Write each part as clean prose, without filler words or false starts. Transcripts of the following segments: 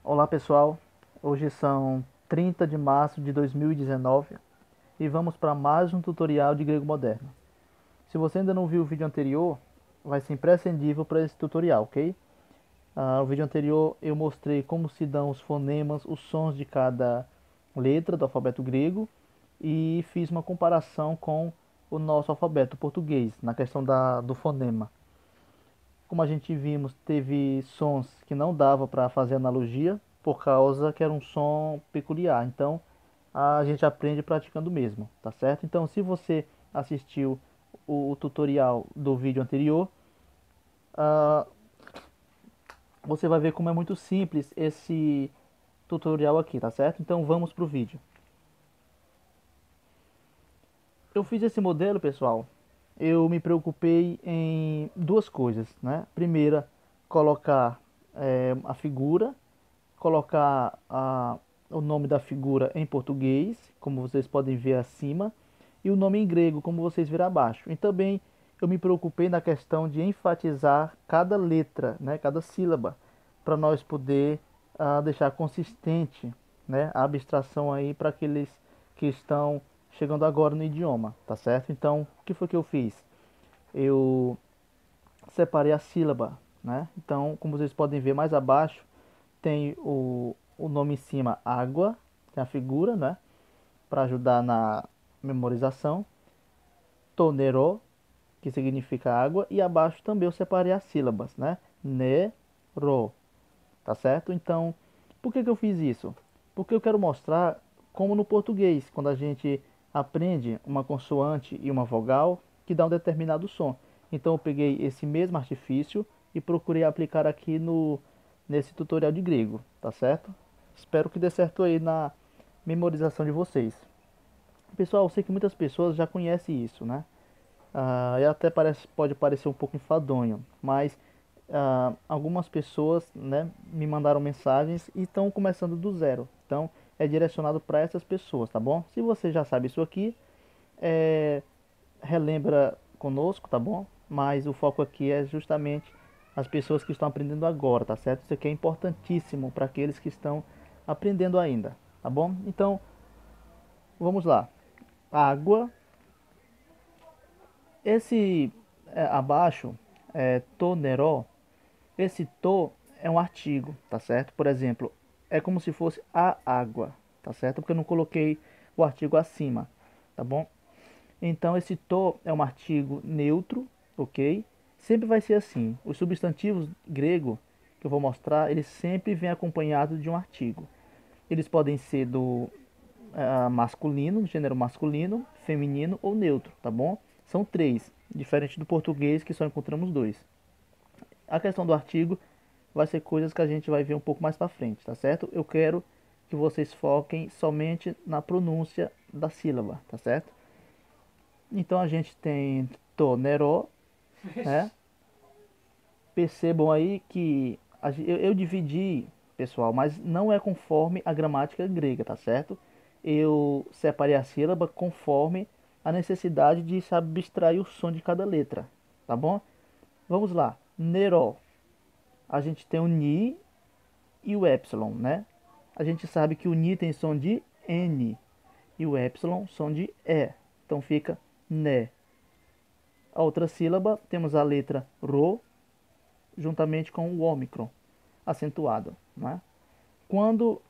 Olá pessoal, hoje são 30 de março de 2019 e vamos para mais um tutorial de grego moderno. Se você ainda não viu o vídeo anterior, vai ser imprescindível para esse tutorial, ok? No vídeo anterior eu mostrei como se dão os fonemas, os sons de cada letra do alfabeto grego e fiz uma comparação com o nosso alfabeto português, na questão do fonema. Como a gente vimos, teve sons que não dava para fazer analogia, por causa que era um som peculiar. Então, a gente aprende praticando mesmo, tá certo? Então, se você assistiu o tutorial do vídeo anterior, ah, você vai ver como é muito simples esse tutorial aqui, tá certo? Então, vamos para o vídeo. Eu fiz esse modelo, pessoal. Eu me preocupei em duas coisas, né? Primeira, colocar a figura, colocar o nome da figura em português, como vocês podem ver acima, e o nome em grego, como vocês viram abaixo. E também eu me preocupei na questão de enfatizar cada letra, né, cada sílaba, para nós poder deixar consistente, né, a abstração aí para aqueles que estão chegando agora no idioma, tá certo? Então, o que foi que eu fiz? Eu separei a sílaba, né? Então, como vocês podem ver mais abaixo, tem o nome em cima, água, tem a figura, né? Para ajudar na memorização. Tonero, que significa água, e abaixo também eu separei as sílabas, né? Ne, ro, tá certo? Então, por que que eu fiz isso? Porque eu quero mostrar como no português, quando a gente aprende uma consoante e uma vogal que dá um determinado som. Então eu peguei esse mesmo artifício e procurei aplicar aqui nesse tutorial de grego, tá certo? Espero que dê certo aí na memorização de vocês. Pessoal, eu sei que muitas pessoas já conhecem isso, né? E até pode parecer um pouco enfadonho, mas algumas pessoas, né, me mandaram mensagens e estão começando do zero. Então é direcionado para essas pessoas, tá bom? Se você já sabe isso aqui, é, relembra conosco, tá bom? Mas o foco aqui é justamente as pessoas que estão aprendendo agora, tá certo? Isso aqui é importantíssimo para aqueles que estão aprendendo ainda, tá bom? Então, vamos lá. Água. Esse abaixo, toneró, esse to é um artigo, tá certo? Por exemplo, é como se fosse a água, tá certo? Porque eu não coloquei o artigo acima, tá bom? Então esse to é um artigo neutro, ok? Sempre vai ser assim. Os substantivos grego que eu vou mostrar, eles sempre vêm acompanhados de um artigo. Eles podem ser do masculino, gênero masculino, feminino ou neutro, tá bom? São três, diferente do português que só encontramos dois. A questão do artigo vai ser coisas que a gente vai ver um pouco mais para frente, tá certo? Eu quero que vocês foquem somente na pronúncia da sílaba, tá certo? Então a gente tem toneró, né? Percebam aí que eu dividi, pessoal, mas não é conforme a gramática grega, tá certo? Eu separei a sílaba conforme a necessidade de se abstrair o som de cada letra, tá bom? Vamos lá. Neró. A gente tem o ni e o epsilon, né? A gente sabe que o ni tem som de n e o epsilon som de e. Então fica né. A outra sílaba temos a letra ro juntamente com o ômicron acentuado, né? Quando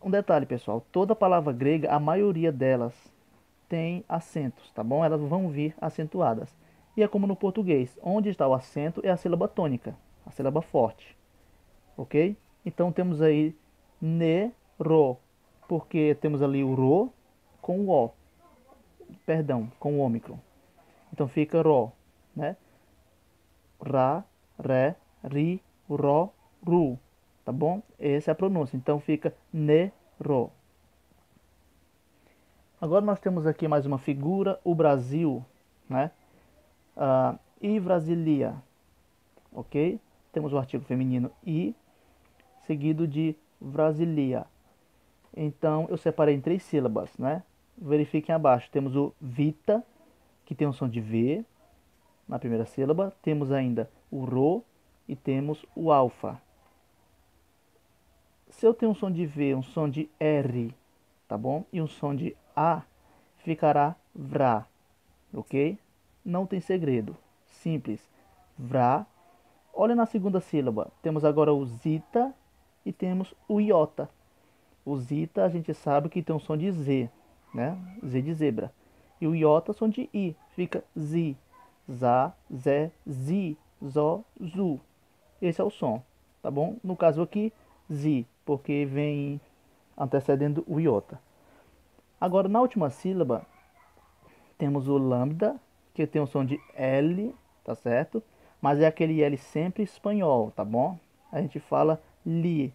um detalhe, pessoal, toda palavra grega, a maioria delas tem acentos, tá bom? Elas vão vir acentuadas. E é como no português, onde está o acento é a sílaba tônica, a sílaba forte, ok? Então temos aí ne, ro, porque temos ali o ro com o o, perdão, com o ômicron. Então fica ro, né? Ra, ré, ri, ro, ru, tá bom? Essa é a pronúncia. Então fica ne, ro. Agora nós temos aqui mais uma figura, o Brasil, né? E Brasilia, ok? Temos o artigo feminino i, seguido de Brasilia. Então eu separei em três sílabas, né? Verifiquem abaixo. Temos o vita, que tem um som de V na primeira sílaba. Temos ainda o ro e temos o alfa. Se eu tenho um som de V, um som de R, tá bom? E um som de A, ficará vrá, ok? Não tem segredo, simples, vrá. Olha na segunda sílaba, temos agora o zita e temos o iota. O zita a gente sabe que tem um som de Z, né? Z de zebra. E o iota som de I, fica zi, za, zé, zi, zó, zu. Esse é o som, tá bom? No caso aqui, zi, porque vem antecedendo o iota. Agora na última sílaba, temos o lambda, que tem o som de L, tá certo? Mas é aquele L sempre espanhol, tá bom? A gente fala li,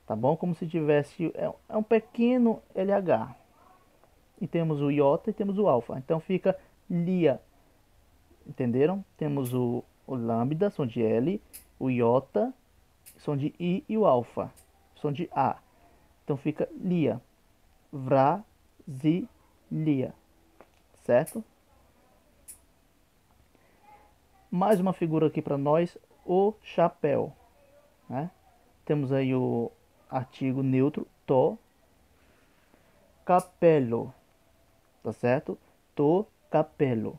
tá bom? Como se tivesse, é um pequeno LH. E temos o iota e temos o alfa. Então fica lia, entenderam? Temos o lambda, som de L, o iota, som de I e o alfa, som de A. Então fica lia, Brasilia, certo? Mais uma figura aqui para nós, o chapéu, né? Temos aí o artigo neutro, to, capello, tá certo? To, capello.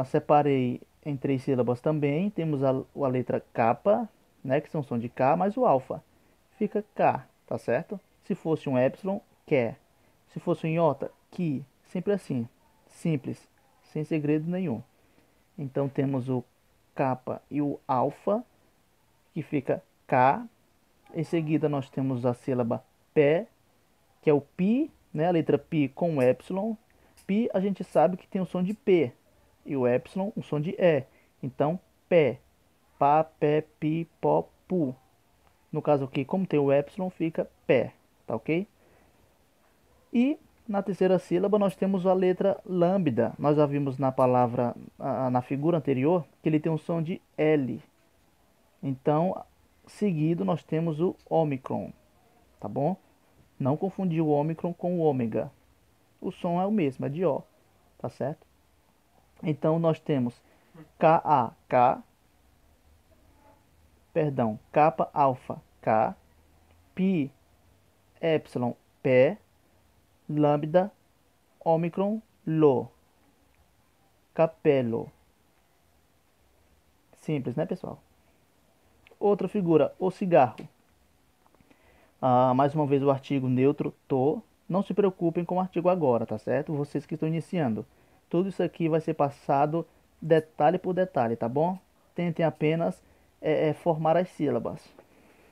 Separei em 3 sílabas também. Temos a letra capa, né? Que são som de K, mais o alfa. Fica K, tá certo? Se fosse um epsilon, que. Se fosse um iota, que. Sempre assim, simples, sem segredo nenhum. Então temos o capa e o alfa, que fica K. Em seguida nós temos a sílaba pé, que é o pi, né? A letra pi com o epsilon. Pi a gente sabe que tem o som de P e o epsilon o som de E. Então pé, pá, pé, pi, pó, pu. No caso aqui, como tem o epsilon, fica pé, tá ok? E na terceira sílaba nós temos a letra lambda. Nós já vimos na palavra, na figura anterior, que ele tem um som de L. Então, seguido nós temos o ômicron, tá bom? Não confundir o ômicron com o ômega. O som é o mesmo, é de O, tá certo? Então nós temos K, perdão, kappa, alfa, K, pi, epsilon, pé, lambda, ômicron, lo, capello. Simples, né, pessoal? Outra figura, o cigarro. Mais uma vez o artigo neutro, to. Não se preocupem com o artigo agora, tá certo? Vocês que estão iniciando. Tudo isso aqui vai ser passado detalhe por detalhe, tá bom? Tentem apenas formar as sílabas.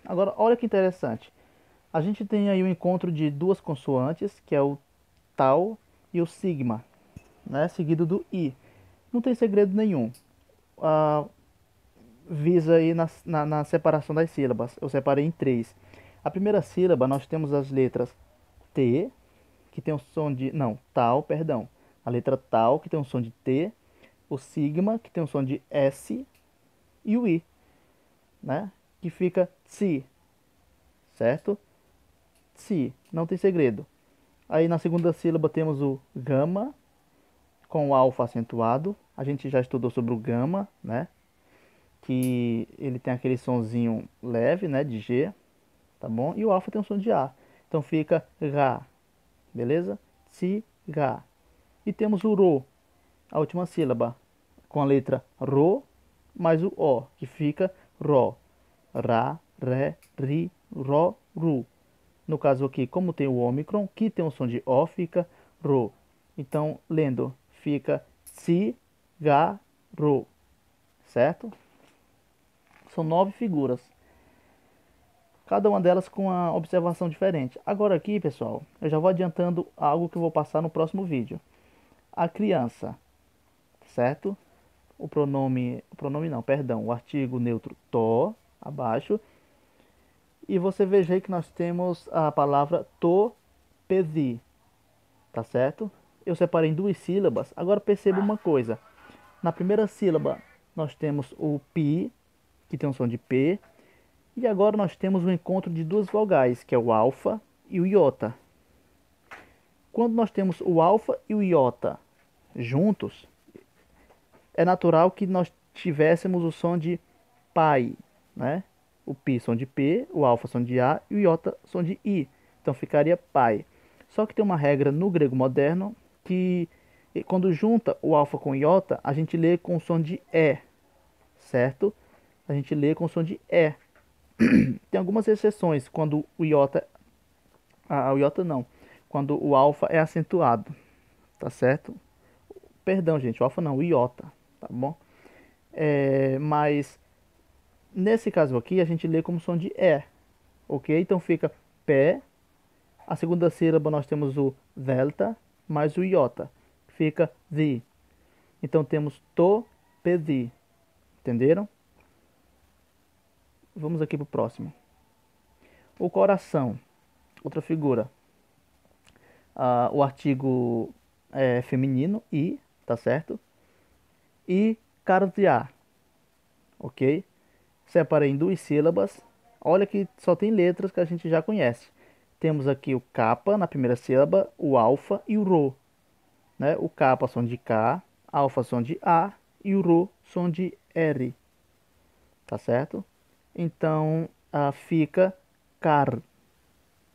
Agora, olha que interessante. A gente tem aí o encontro de duas consoantes, que é o tau e o sigma, né? Seguido do i. Não tem segredo nenhum. Visa aí na separação das sílabas. Eu separei em 3. A primeira sílaba nós temos as letras T, que tem um som de... Não, tal, perdão. A letra tal, que tem um som de T. O sigma, que tem um som de S. E o I, né? Que fica tsi, certo? Tsi, não tem segredo. Aí na segunda sílaba temos o gama, com o alfa acentuado. A gente já estudou sobre o gama, né? Que ele tem aquele sonzinho leve, né? De G, tá bom? E o alfa tem um som de A. Então fica Ra, beleza? Si, Ra. E temos o Ro, a última sílaba, com a letra Ro mais o O, que fica Ró. Ra, Ré, Ri, Ró, Ru. No caso aqui, como tem o ômicron, que tem um som de O, fica Ro. Então, lendo, fica Si, Ga, Ro. Certo? São 9 figuras. Cada uma delas com uma observação diferente. Agora aqui, pessoal, eu já vou adiantando algo que eu vou passar no próximo vídeo. A criança, certo? O pronome não, perdão, o artigo neutro to, abaixo. E você veja aí que nós temos a palavra to, pesi, tá certo? Eu separei em 2 sílabas. Agora perceba uma coisa. Na primeira sílaba nós temos o pi, que tem um som de P. E agora nós temos o encontro de 2 vogais, que é o alfa e o iota. Quando nós temos o alfa e o iota juntos, é natural que nós tivéssemos o som de pai, né? O pi som de P, o alfa som de A e o iota som de I. Então ficaria pai. Só que tem uma regra no grego moderno que quando junta o alfa com o iota, a gente lê com o som de E, certo? A gente lê com o som de E. Tem algumas exceções quando o iota, o iota não, quando o alfa é acentuado, tá certo? Perdão, gente, o alfa não, o iota, tá bom? Mas nesse caso aqui a gente lê como som de E, ok? Então fica pé. A segunda sílaba nós temos o delta mais o iota, fica the. Então temos to, pedi, entenderam? Vamos aqui para o próximo. O coração, outra figura. O artigo é feminino, i, tá certo? E cardiar, ok? Separei em duas sílabas. Olha que só tem letras que a gente já conhece. Temos aqui o capa na primeira sílaba, o alfa e o rho, né? O capa som de K, alfa som de A e o rho som de R, tá certo? Então fica car,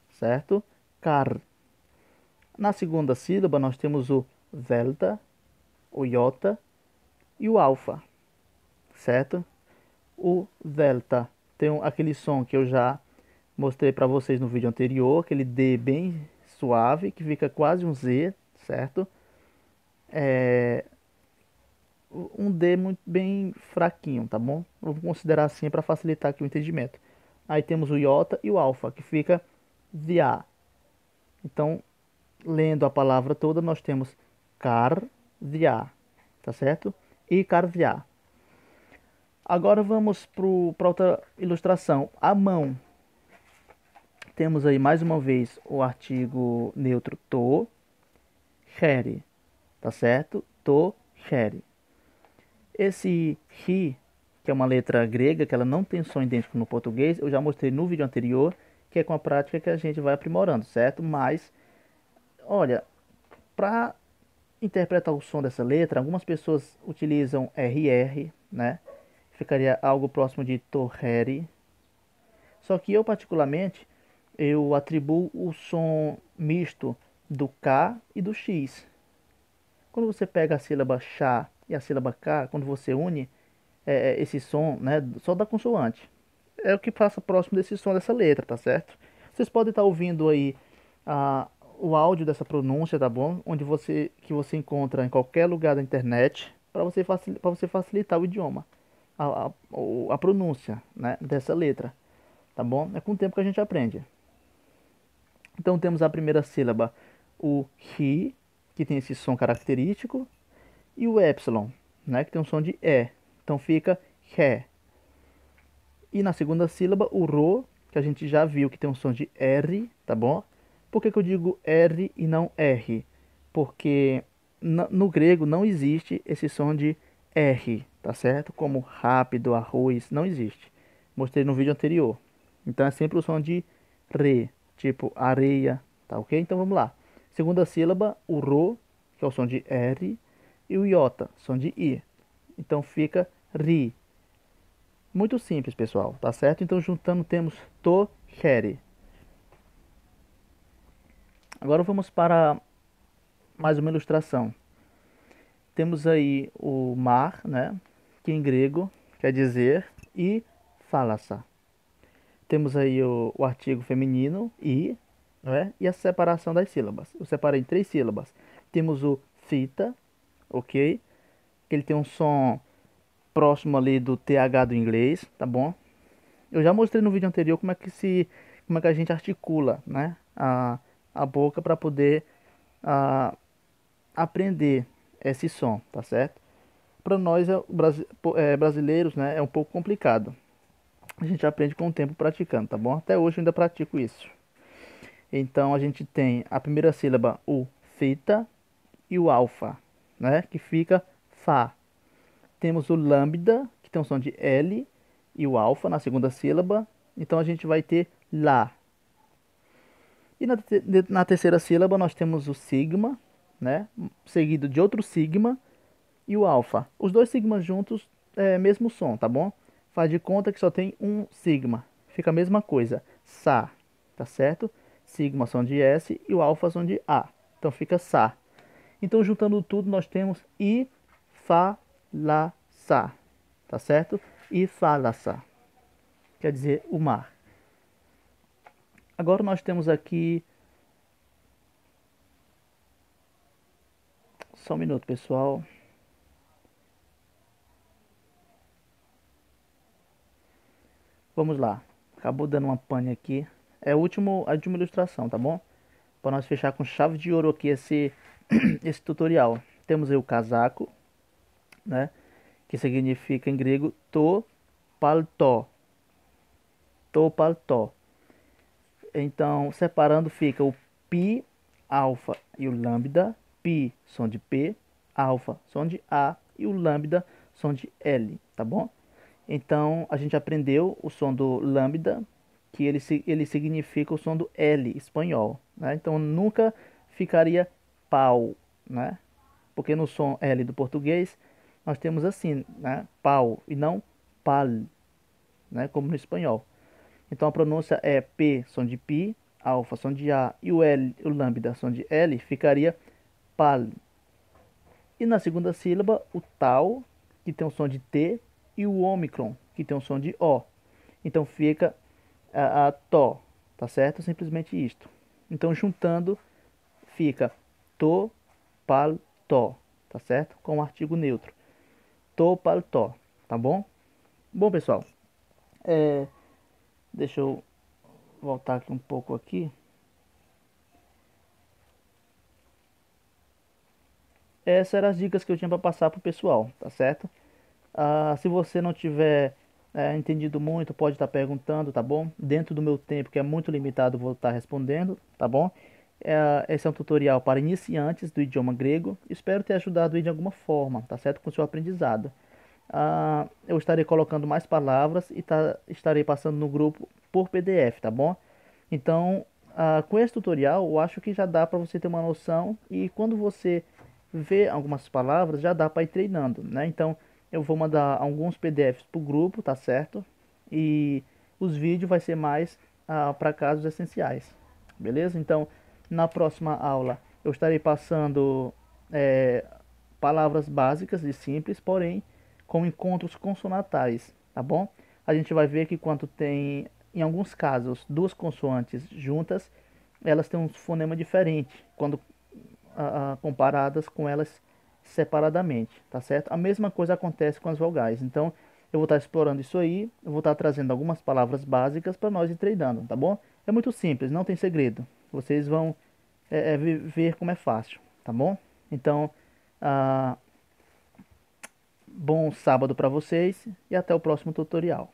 certo? Car. Na segunda sílaba nós temos o delta, o iota e o alfa, certo? O delta tem aquele som que eu já mostrei para vocês no vídeo anterior, aquele D bem suave, que fica quase um Z, certo? Um D muito bem fraquinho, tá bom? Vamos considerar assim para facilitar aqui o entendimento. Aí temos o iota e o alfa, que fica dia. Então, lendo a palavra toda, nós temos cardia, tá certo? E cardia. Agora vamos para outra ilustração. A mão. Temos aí mais uma vez o artigo neutro to, here, tá certo? To, here. Esse ri, que é uma letra grega, que ela não tem som idêntico no português, eu já mostrei no vídeo anterior, que é com a prática que a gente vai aprimorando, certo? Mas, olha, para interpretar o som dessa letra, algumas pessoas utilizam RR, né? Ficaria algo próximo de torrere. Só que eu, particularmente, eu atribuo o som misto do K e do X. Quando você pega a sílaba chá e a sílaba K, quando você une esse som, né, só da consoante, é o que passa próximo desse som dessa letra, tá certo? Vocês podem estar ouvindo aí o áudio dessa pronúncia, tá bom? Que você encontra em qualquer lugar da internet para você facilitar o idioma, a pronúncia, né, dessa letra, tá bom? É com o tempo que a gente aprende. Então temos a primeira sílaba, o ri, que tem esse som característico, e o epsilon, né, que tem um som de E. Então fica ré. E na segunda sílaba, o ro, que a gente já viu que tem um som de R, tá bom? Por que eu digo R e não R? Porque no grego não existe esse som de R, tá certo? Como rápido, arroz, não existe. Mostrei no vídeo anterior. Então é sempre o som de re, tipo areia, tá ok? Então vamos lá. Segunda sílaba, o ro, que é o som de R, e o iota, som de I. Então fica ri. Muito simples, pessoal, tá certo? Então juntando temos to, here. Agora vamos para mais uma ilustração. Temos aí o mar, né? Que em grego quer dizer e thalassa. Temos aí o artigo feminino e, né? E a separação das sílabas. Eu separei em 3 sílabas. Temos o theta, ok? Que ele tem um som próximo ali do TH do inglês, tá bom? Eu já mostrei no vídeo anterior como é que a gente articula, né? A boca para poder aprender esse som, tá certo? Para nós brasileiros, né, é um pouco complicado. A gente aprende com o tempo praticando, tá bom? Até hoje eu ainda pratico isso. Então a gente tem a primeira sílaba, o theta, e o alfa, né, que fica fa. Temos o lambda, que tem um som de L, e o alfa na segunda sílaba. Então a gente vai ter lá. E na terceira sílaba nós temos o sigma, né, seguido de outro sigma e o alfa. Os dois sigmas juntos é mesmo som, tá bom? Faz de conta que só tem um sigma. Fica a mesma coisa. Sa, tá certo? Sigma som de S e o alfa som de A. Então fica Sa. Então juntando tudo nós temos I, Fa, La, Sa. Tá certo? I, Fa, La, Sa. Quer dizer o mar. Agora nós temos aqui... Só um minuto, pessoal. Vamos lá. Acabou dando uma pane aqui. É a última ilustração, tá bom? Para nós fechar com chave de ouro aqui esse tutorial. Temos aí o casaco, né? Que significa em grego to paltó. To paltó. Então, separando fica o pi, alfa e o lambda. Pi, som de P, alfa, som de A e o lambda, som de L, tá bom? Então, a gente aprendeu o som do lambda, que ele significa o som do L espanhol, né? Então, nunca ficaria pau, né? Porque no som L do português, nós temos assim, né? Pau e não pal, né? Como no espanhol. Então, a pronúncia é P, som de pi, alfa, som de A e o L, o lambda, som de L, ficaria pal. E na segunda sílaba, o tal, que tem o som de T, e o ômicron, que tem o som de O. Então fica a to, tá certo? Simplesmente isto. Então juntando, fica to, pal, to, tá certo? Com o artigo neutro. To, pal, to, tá bom? Bom, pessoal, deixa eu voltar aqui um pouco aqui. Essas eram as dicas que eu tinha para passar pro pessoal, tá certo? Se você não tiver entendido muito, pode estar perguntando, tá bom? Dentro do meu tempo, que é muito limitado, vou estar respondendo, tá bom? Esse é um tutorial para iniciantes do idioma grego. Espero ter ajudado aí de alguma forma, tá certo? Com o seu aprendizado. Eu estarei colocando mais palavras e estarei passando no grupo por PDF, tá bom? Então, com esse tutorial, eu acho que já dá para você ter uma noção e quando você vê algumas palavras, já dá para ir treinando, né? Então, eu vou mandar alguns PDFs para o grupo, tá certo? E os vídeos vai ser mais para casos essenciais, beleza? Então, na próxima aula, eu estarei passando palavras básicas e simples, porém com encontros consonantais, tá bom? A gente vai ver que quando tem, em alguns casos, duas consoantes juntas, elas têm um fonema diferente quando comparadas com elas separadamente, tá certo? A mesma coisa acontece com as vogais. Então, eu vou estar explorando isso aí, eu vou estar trazendo algumas palavras básicas para nós ir treinando, tá bom? É muito simples, não tem segredo. Vocês vão ver como é fácil, tá bom? Então, bom sábado para vocês e até o próximo tutorial.